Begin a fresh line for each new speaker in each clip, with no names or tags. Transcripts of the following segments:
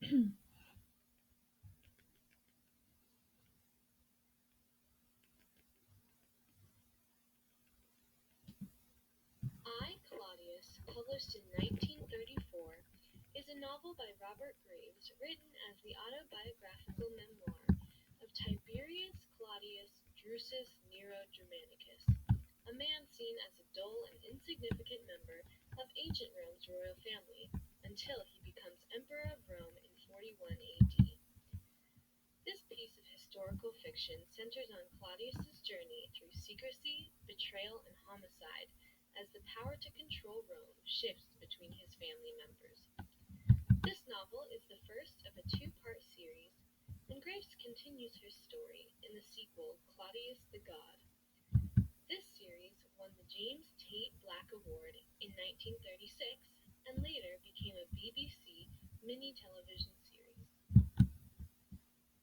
I, Claudius, published in 1934, is a novel by Robert Graves written as the autobiographical memoir of Tiberius Claudius Drusus Nero Germanicus, a man seen as a dull and insignificant member of ancient Rome's royal family until he becomes Emperor of Rome in 41 AD. This piece of historical fiction centers on Claudius's journey through secrecy, betrayal, and homicide as the power to control Rome shifts between his family members. This novel is the first of a two-part series, and Graves continues her story in the sequel Claudius the God. This series won the James Tait Black Award in 1936 and later became a BBC mini television series.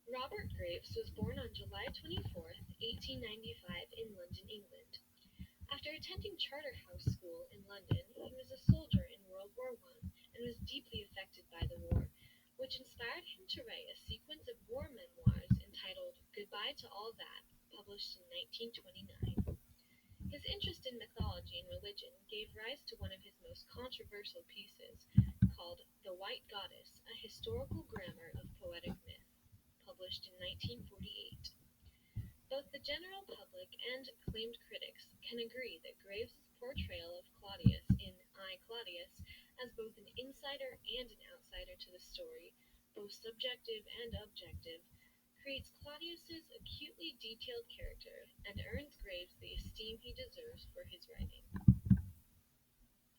Robert Graves was born on July 24th, 1895 in London, England. After attending Charterhouse School in London, he was a soldier in World War I and was deeply affected by the war, which inspired him to write a sequence of war memoirs entitled Goodbye to All That, published in 1929. His interest in mythology and religion gave rise to one of his most controversial pieces, called The White Goddess, a historical grammar of poetic myth, published in 1948. Both the general public and acclaimed critics can agree that Graves's portrayal of Claudius in I, Claudius, as both an insider and an outsider to the story, both subjective and objective, creates Claudius's acutely detailed character and earns Graves the esteem he deserves for his writing.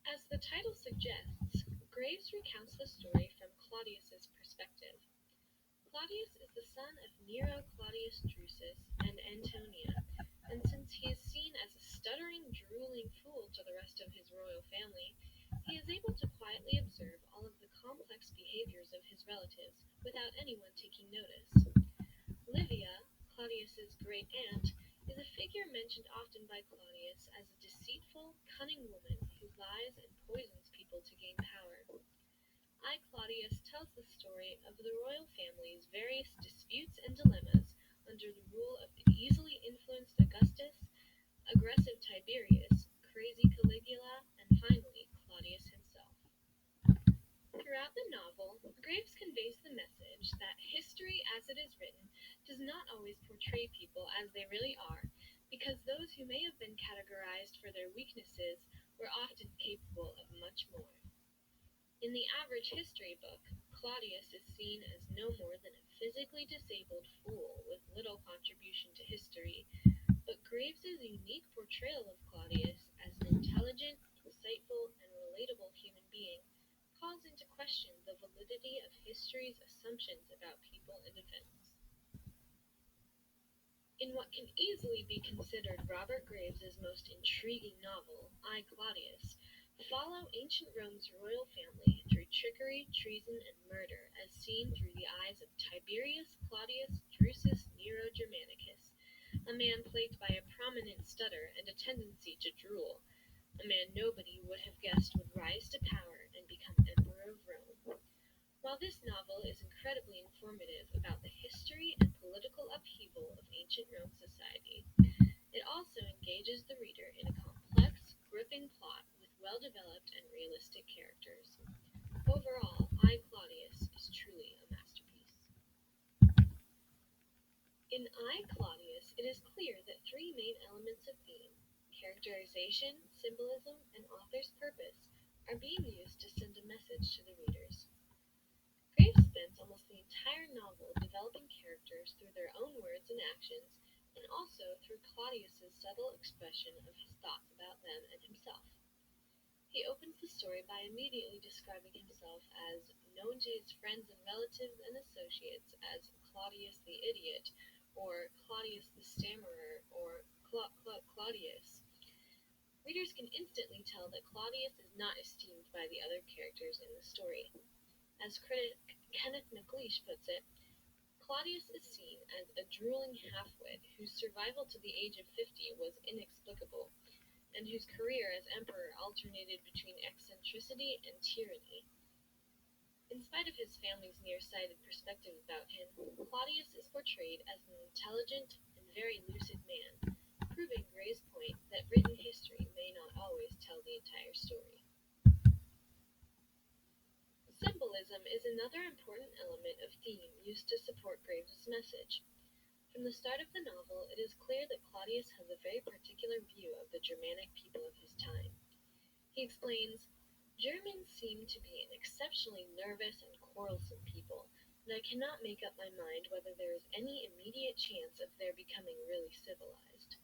As the title suggests, Graves recounts the story from Claudius's perspective. Claudius is the son of Nero Claudius Drusus and Antonia, and since he is seen as a stuttering, drooling fool to the rest of his royal family, he is able to quietly observe all of the complex behaviors of his relatives without anyone taking notice. Livia, Claudius's great-aunt, is a figure mentioned often by Claudius as a deceitful, cunning woman who lies and poisons people to gain power. I, Claudius tells the story of the royal family's various disputes and dilemmas under the rule of the easily influenced Augustus, aggressive Tiberius, crazy Caligula, and finally Claudius himself. Throughout the novel, Graves conveys the message that history as it is written does not always portray people as they really are, because those who may have been categorized for their weaknesses were often capable of much more. In the average history book, Claudius is seen as no more than a physically disabled fool with little contribution to history, but Graves's unique portrayal of Claudius as an intelligent, insightful, and relatable human being calls into question the validity of history's assumptions about people and events. In what can easily be considered Robert Graves's most intriguing novel, I, Claudius, follow ancient Rome's royal family through trickery, treason, and murder as seen through the eyes of Tiberius Claudius Drusus Nero Germanicus, a man plagued by a prominent stutter and a tendency to drool, a man nobody would have guessed would rise to power and become Emperor of Rome. While this novel is incredibly informative about the history and political upheaval of ancient Rome society, it also engages the reader in a complex, gripping plot with well-developed and realistic characters. Overall, I, Claudius is truly a masterpiece. In I, Claudius, it is clear that three main elements of theme, characterization, symbolism, and author's purpose, are being used to send a message to the readers. Graves spends almost the entire novel developing characters through their own words and actions, and also through Claudius's subtle expression of his thoughts about them and himself. He opens the story by immediately describing himself as known to his friends and relatives and associates as Claudius the Idiot, or Claudius the Stammerer, or Claudius. Readers can instantly tell that Claudius is not esteemed by the other characters in the story. As critic Kenneth McLeish puts it, Claudius is seen as a drooling half-wit whose survival to the age of 50 was inexplicable, and whose career as emperor alternated between eccentricity and tyranny. In spite of his family's nearsighted perspective about him, Claudius is portrayed as an intelligent and very lucid man, proving Gray's point that written history may not always tell the entire story. Symbolism is another important element of theme used to support Graves' message. From the start of the novel, it is clear that Claudius has a very particular view of the Germanic people of his time. He explains, Germans seem to be an exceptionally nervous and quarrelsome people, and I cannot make up my mind whether there is any immediate chance of their becoming really civilized.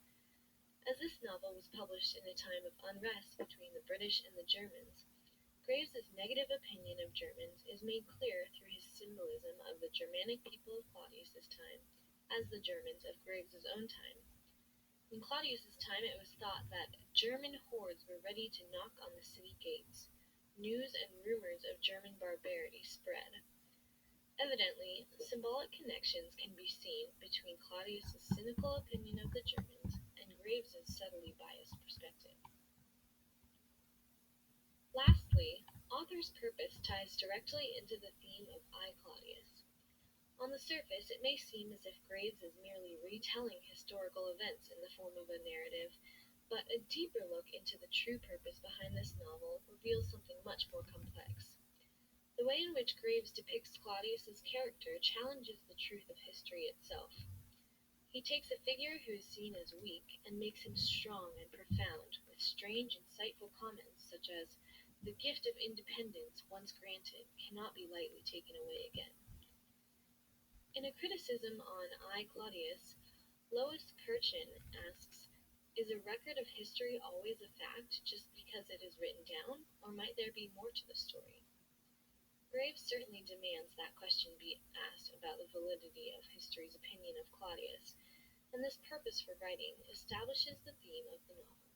As this novel was published in a time of unrest between the British and the Germans, Graves's negative opinion of Germans is made clear through his symbolism of the Germanic people of Claudius's time as the Germans of Graves's own time. In Claudius's time it was thought that German hordes were ready to knock on the city gates. News and rumors of German barbarity spread. Evidently, symbolic connections can be seen between Claudius's cynical opinion of the Germans and Graves's subtly biased perspective. Lastly, author's purpose ties directly into the theme of I, Claudius. On the surface, it may seem as if Graves is merely retelling historical events in the form of a narrative, but a deeper look into the true purpose behind this novel reveals something much more complex. The way in which Graves depicts Claudius's character challenges the truth of history itself. He takes a figure who is seen as weak and makes him strong and profound, with strange, insightful comments such as, "The gift of independence, once granted, cannot be lightly taken away again." In a criticism on I, Claudius, Lois Kirchen asks, is a record of history always a fact just because it is written down, or might there be more to the story? Graves certainly demands that question be asked about the validity of history's opinion of Claudius, and this purpose for writing establishes the theme of the novel.